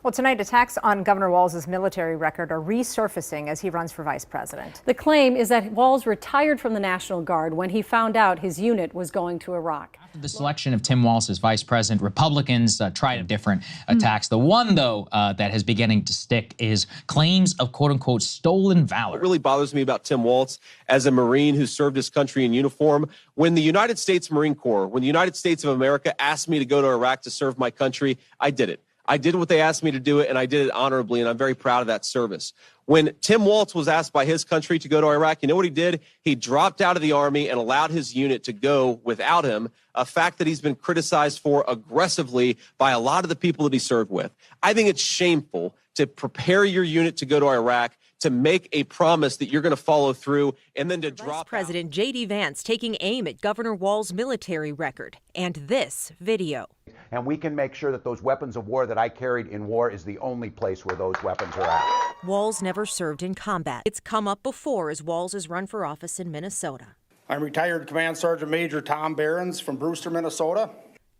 Well, tonight, attacks on Governor Walz's military record are resurfacing as he runs for vice president. The claim is that Walz retired from the National Guard when he found out his unit was going to Iraq. After the selection of Tim Walz as vice president, Republicans tried different attacks. The one, though, that is beginning to stick is claims of quote-unquote stolen valor. What really bothers me about Tim Walz as a Marine who served his country in uniform, when the United States Marine Corps, when the United States of America asked me to go to Iraq to serve my country, I did it. I did what they asked me to do it, and I did it honorably, and I'm very proud of that service. When Tim Walz was asked by his country to go to Iraq, you know what he did? He dropped out of the Army and allowed his unit to go without him, a fact that he's been criticized for aggressively by a lot of the people that he served with. I think it's shameful to prepare your unit to go to Iraq, to make a promise that you're going to follow through, and then to drop Vice President J.D. Vance taking aim at Governor Walz's military record, and this video. And we can make sure that those weapons of war that I carried in war is the only place where those weapons are at. Walz never served in combat. It's come up before as Walz has run for office in Minnesota. I'm retired Command Sergeant Major Tom Behrens from Brewster, Minnesota.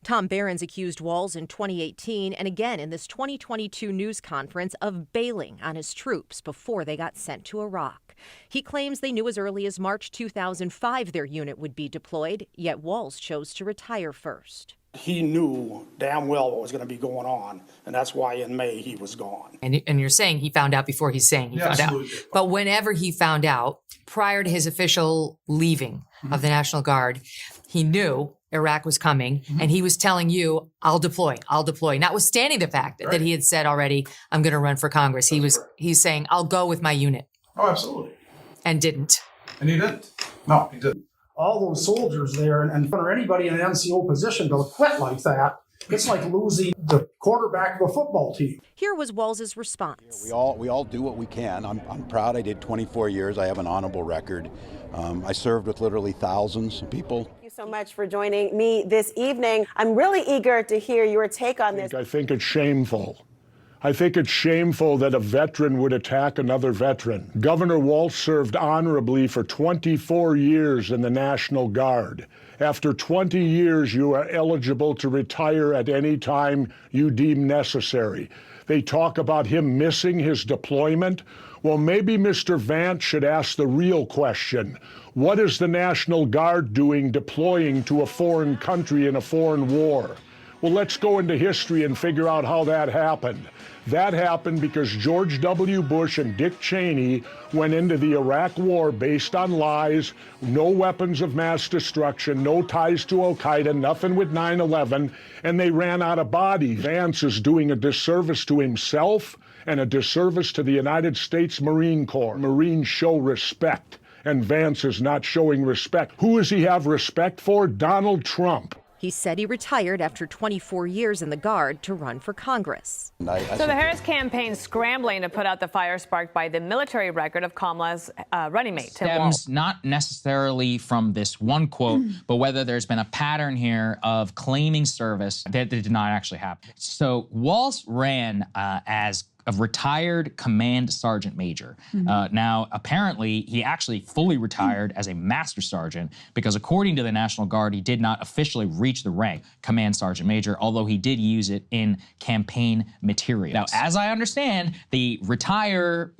Tom Behrens accused Walz in 2018 and again in this 2022 news conference of bailing on his troops before they got sent to Iraq. He claims they knew as early as March 2005 their unit would be deployed, yet Walz chose to retire first. He knew damn well what was going to be going on, and that's why in May he was gone. And you're saying he found out before he's saying he found out. But whenever he found out, prior to his official leaving of the National Guard, he knew Iraq was coming, and he was telling you, I'll deploy, notwithstanding the fact that he had said already, I'm going to run for Congress. He's saying, I'll go with my unit. Oh, absolutely. And didn't. And he didn't. No, he didn't. All those soldiers there, and for anybody in an NCO position to quit like that, it's like losing the quarterback of a football team. Here was Walz's response. We all do what we can. I'm proud. I did 24 years. I have an honorable record. I served with literally thousands of people. Thank you so much for joining me this evening. I'm really eager to hear your take on this. I think it's shameful. I think it's shameful that a veteran would attack another veteran. Governor Walz served honorably for 24 years in the National Guard. After 20 years, you are eligible to retire at any time you deem necessary. They talk about him missing his deployment. Well, maybe Mr. Vance should ask the real question. What is the National Guard doing deploying to a foreign country in a foreign war? Well, let's go into history and figure out how that happened. That happened because George W. Bush and Dick Cheney went into the Iraq War based on lies, no weapons of mass destruction, no ties to Al-Qaeda, nothing with 9/11, and they ran out of bodies. Vance is doing a disservice to himself and a disservice to the United States Marine Corps. Marines show respect, and Vance is not showing respect. Who does he have respect for? Donald Trump. He said he retired after 24 years in the Guard to run for Congress. So the Harris campaign scrambling to put out the fire sparked by the military record of Kamala's running mate, Tim Walz. Stems not necessarily from this one quote, but whether there's been a pattern here of claiming service that did not actually happen. So Walz ran as a retired command sergeant major. Now, apparently, he actually fully retired as a master sergeant because according to the National Guard, he did not officially reach the rank command sergeant major, although he did use it in campaign materials. Now, as I understand, the retire,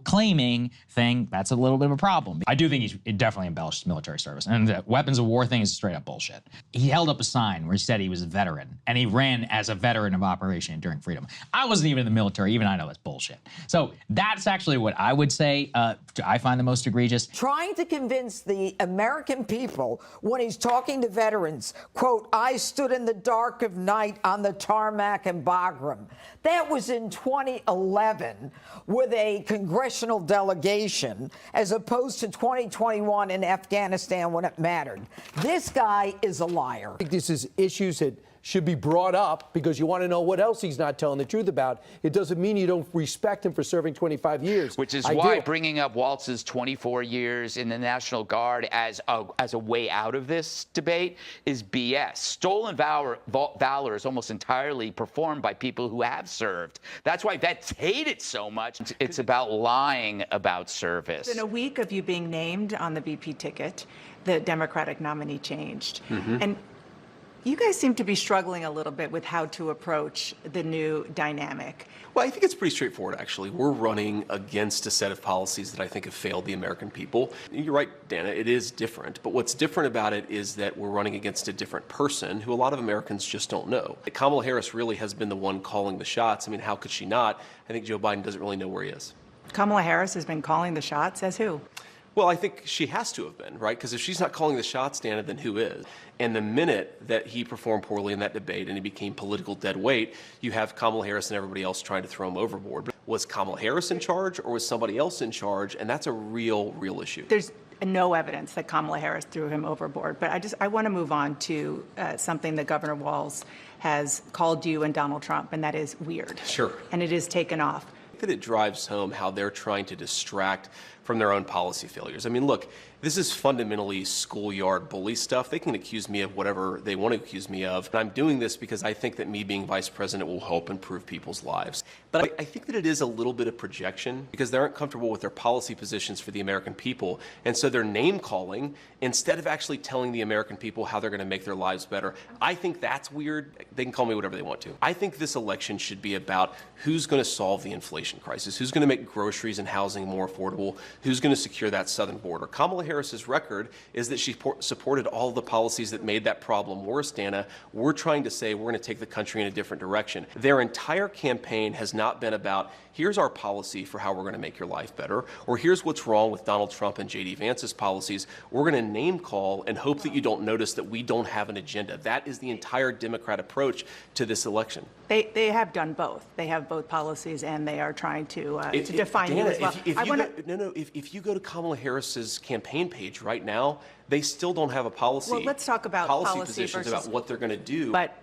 claiming thing, that's a little bit of a problem. I do think he's definitely embellished his military service. And the weapons of war thing is straight up bullshit. He held up a sign where he said he was a veteran, and he ran as a veteran of Operation Enduring Freedom. I wasn't even in the military, even I know that's bullshit. So that's actually what I would say I find the most egregious. Trying to convince the American people when he's talking to veterans, quote, I stood in the dark of night on the tarmac in Bagram. That was in 2011 with a congressional delegation as opposed to 2021 in Afghanistan when it mattered. This guy is a liar. I think this is issues that should be brought up because you want to know what else he's not telling the truth about. It doesn't mean you don't respect him for serving 25 years. Which is why bringing up Walz's 24 years in the National Guard as a way out of this debate is BS. Stolen valor is almost entirely performed by people who have served. That's why vets hate it so much. It's about lying about service. Within a week of you being named on the VP ticket, the Democratic nominee changed. And You guys seem to be struggling a little bit with how to approach the new dynamic. Well, I think it's pretty straightforward, actually. We're running against a set of policies that I think have failed the American people. You're right, Dana, it is different. But what's different about it is that we're running against a different person who a lot of Americans just don't know. Kamala Harris really has been the one calling the shots. I mean, how could she not? I think Joe Biden doesn't really know where he is. Kamala Harris has been calling the shots. As who? Well, I think she has to have been, right? Because if she's not calling the shots, Dana, then who is? And the minute that he performed poorly in that debate and he became political dead weight, you have Kamala Harris and everybody else trying to throw him overboard. But was Kamala Harris in charge or was somebody else in charge? And that's a real issue. There's no evidence that Kamala Harris threw him overboard. But I want to move on to something that Governor Walz has called you and Donald Trump, and that is weird. Sure. And it is taken off. That it drives home how they're trying to distract from their own policy failures. I mean, look, this is fundamentally schoolyard bully stuff. They can accuse me of whatever they want to accuse me of. And I'm doing this because I think that me being vice president will help improve people's lives. But I think that it is a little bit of projection because they aren't comfortable with their policy positions for the American people. And so they're name calling instead of actually telling the American people how they're going to make their lives better. I think that's weird. They can call me whatever they want to. I think this election should be about who's going to solve the inflation crisis, who's going to make groceries and housing more affordable, who's going to secure that southern border. Kamala Harris's record is that she supported all the policies that made that problem worse, Dana. We're trying to say we're going to take the country in a different direction. Their entire campaign has not been about, here's our policy for how we're going to make your life better, or here's what's wrong with Donald Trump and J.D. Vance's policies. We're going to name call and hope that you don't notice that we don't have an agenda. That is the entire Democrat approach to this election. They have done both. They have both policies, and they are trying to define you as well. If you go to Kamala Harris's campaign page right now, they still don't have a policy. Well, let's talk about policy positions versus, about what they're going to do. But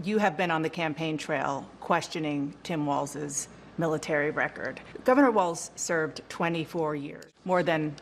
you have been on the campaign trail questioning Tim Walz's military record. Governor Walz served 24 years, more than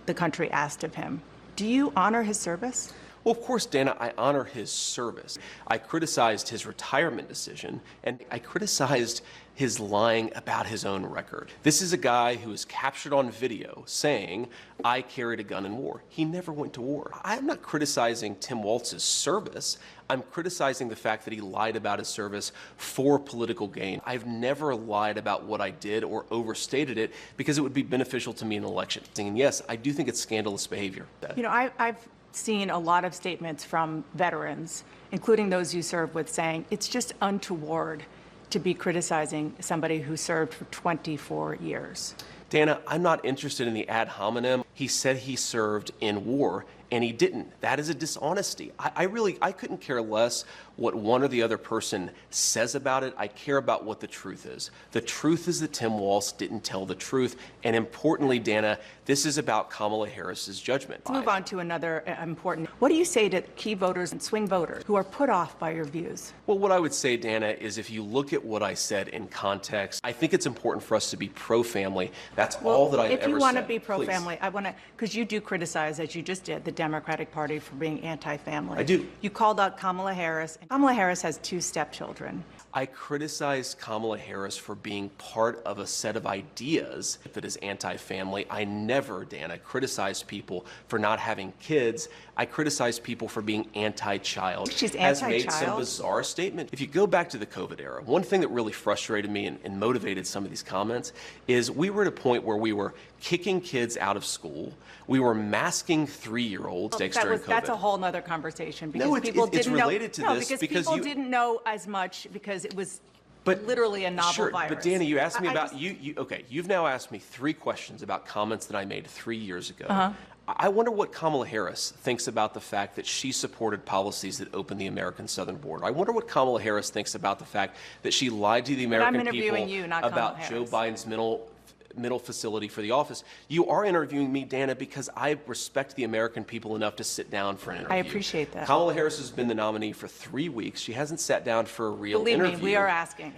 the country asked of him. Do you honor his service? Well, of course, Dana, I honor his service. I criticized his retirement decision, and I criticized his lying about his own record. This is a guy who is captured on video saying, I carried a gun in war. He never went to war. I'm not criticizing Tim Walz's service. I'm criticizing the fact that he lied about his service for political gain. I've never lied about what I did or overstated it because it would be beneficial to me in an election. And yes, I do think it's scandalous behavior. You know, I've seen a lot of statements from veterans, including those you served with, saying it's just untoward to be criticizing somebody who served for 24 years. Dana, I'm not interested in the ad hominem. He said he served in war, and he didn't. That is a dishonesty. I couldn't care less what one or the other person says about it. I care about what the truth is. The truth is that Tim Walz didn't tell the truth. And importantly, Dana, this is about Kamala Harris's judgment. Let's move on to another important. What do you say to key voters and swing voters who are put off by your views? Well, what I would say, Dana, is if you look at what I said in context, I think it's important for us to be pro-family. That's all that I've ever said. If you want to be pro-family, I want to, because you do criticize, as you just did, the Democratic Party for being anti-family. I do. You called out Kamala Harris. Kamala Harris has 2 stepchildren. I criticized Kamala Harris for being part of a set of ideas that is anti-family. I never, Dana, criticized people for not having kids. I criticized people for being anti-child. She's anti-child? Has made some bizarre statement. If you go back to the COVID era, one thing that really frustrated me and motivated some of these comments is we were at a point where we were kicking kids out of school. We were masking 3-year-olds during COVID. That's a whole nother conversation because No, people it's didn't related to know. this because because people didn't know as much because it was literally a novel sure, virus. But Dana, you asked me about okay. You've now asked me 3 questions about comments that I made 3 years ago. I wonder what Kamala Harris thinks about the fact that she supported policies that opened the American southern border. I wonder what Kamala Harris thinks about the fact that she lied to the American people about Joe Biden's middle facility for the office. You are interviewing me, Dana, because I respect the American people enough to sit down for an interview. I appreciate that. Kamala Harris has been the nominee for 3 weeks. She hasn't sat down for a real interview. Believe me, we are asking.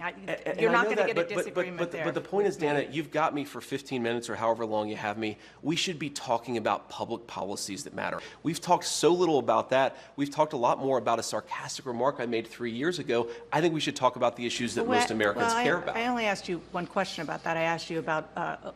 You're not going to get a disagreement there. But the point is, Dana, you've got me for 15 minutes or however long you have me. We should be talking about public policies that matter. We've talked so little about that. We've talked a lot more about a sarcastic remark I made 3 years ago. I think we should talk about the issues that most Americans care about. I only asked you one question about that. I asked you about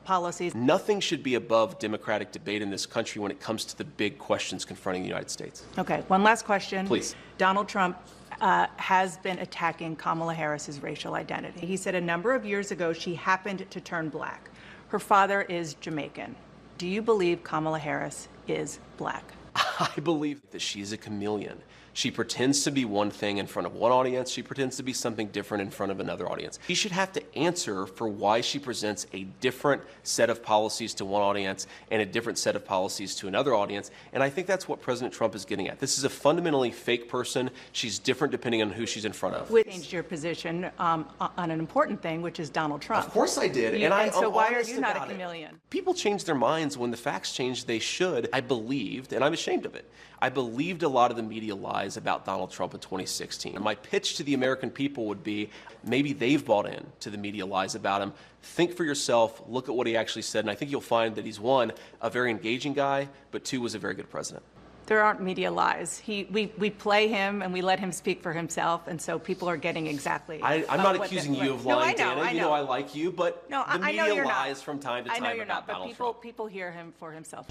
policies. Nothing should be above democratic debate in this country when it comes to the big questions confronting the United States. Okay, one last question. Please. Donald Trump has been attacking Kamala Harris's racial identity. He said a number of years ago she happened to turn black. Her father is Jamaican. Do you believe Kamala Harris is black? I believe that she's a chameleon. She pretends to be one thing in front of one audience. She pretends to be something different in front of another audience. She should have to answer for why she presents a different set of policies to one audience and a different set of policies to another audience. And I think that's what President Trump is getting at. This is a fundamentally fake person. She's different depending on who she's in front of. You changed your position on an important thing, which is Donald Trump. Of course I did. And so why are you not a chameleon? People change their minds when the facts change. They should. I believed, and I'm ashamed of it, I believed a lot of the media lies about Donald Trump in 2016. And my pitch to the American people would be, maybe they've bought in to the media lies about him. Think for yourself, look at what he actually said, and I think you'll find that he's, one, a very engaging guy, but two, was a very good president. There aren't media lies. We play him and we let him speak for himself, and so people are getting exactly. I'm not accusing you of lying, Dana. You know I like you, but no, the I know media you're lies not. from time to time I know you're about not, but Donald Trump. people hear him for himself.